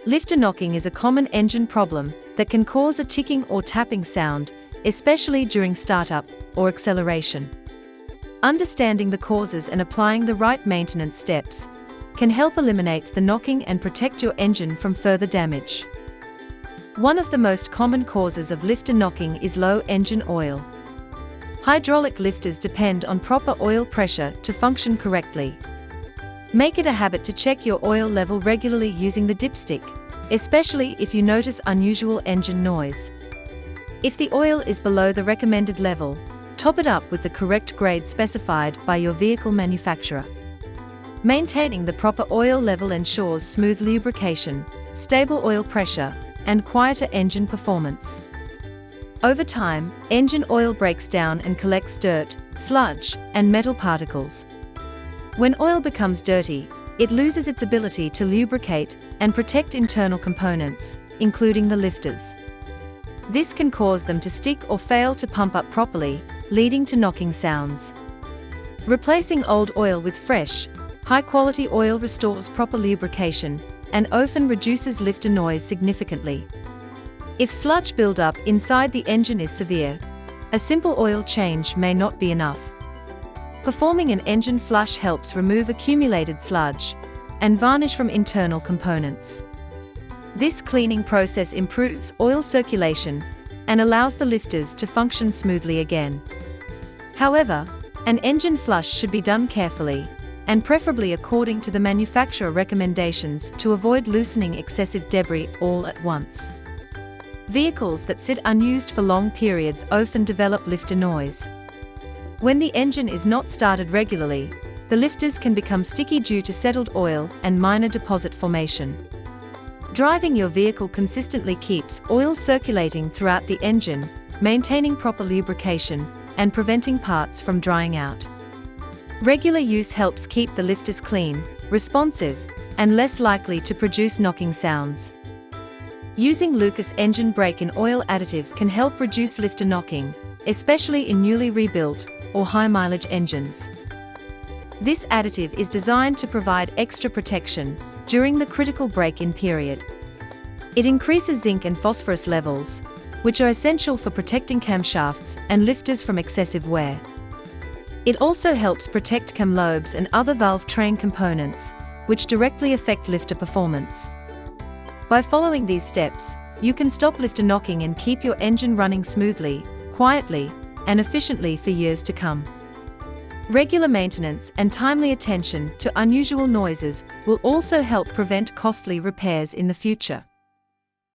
Lifter knocking is a common engine problem that can cause a ticking or tapping sound, especially during startup or acceleration. Understanding the causes and applying the right maintenance steps can help eliminate the knocking and protect your engine from further damage. One of the most common causes of lifter knocking is low engine oil. Hydraulic lifters depend on proper oil pressure to function correctly. Make it a habit to check your oil level regularly using the dipstick, especially if you notice unusual engine noise. If the oil is below the recommended level, top it up with the correct grade specified by your vehicle manufacturer. Maintaining the proper oil level ensures smooth lubrication, stable oil pressure, and quieter engine performance. Over time, engine oil breaks down and collects dirt, sludge, and metal particles. When oil becomes dirty, it loses its ability to lubricate and protect internal components, including the lifters. This can cause them to stick or fail to pump up properly, leading to knocking sounds. Replacing old oil with fresh, high-quality oil restores proper lubrication and often reduces lifter noise significantly. If sludge buildup inside the engine is severe, a simple oil change may not be enough. Performing an engine flush helps remove accumulated sludge and varnish from internal components. This cleaning process improves oil circulation and allows the lifters to function smoothly again. However, an engine flush should be done carefully and preferably according to the manufacturer recommendations to avoid loosening excessive debris all at once. Vehicles that sit unused for long periods often develop lifter noise. When the engine is not started regularly, the lifters can become sticky due to settled oil and minor deposit formation. Driving your vehicle consistently keeps oil circulating throughout the engine, maintaining proper lubrication, and preventing parts from drying out. Regular use helps keep the lifters clean, responsive, and less likely to produce knocking sounds. Using Lucas engine brake and oil additive can help reduce lifter knocking, especially in newly rebuilt or high-mileage engines. This additive is designed to provide extra protection during the critical break-in period. It increases zinc and phosphorus levels, which are essential for protecting camshafts and lifters from excessive wear. It also helps protect cam lobes and other valve train components, which directly affect lifter performance. By following these steps, you can stop lifter knocking and keep your engine running smoothly, quietly, and efficiently for years to come. Regular maintenance and timely attention to unusual noises will also help prevent costly repairs in the future.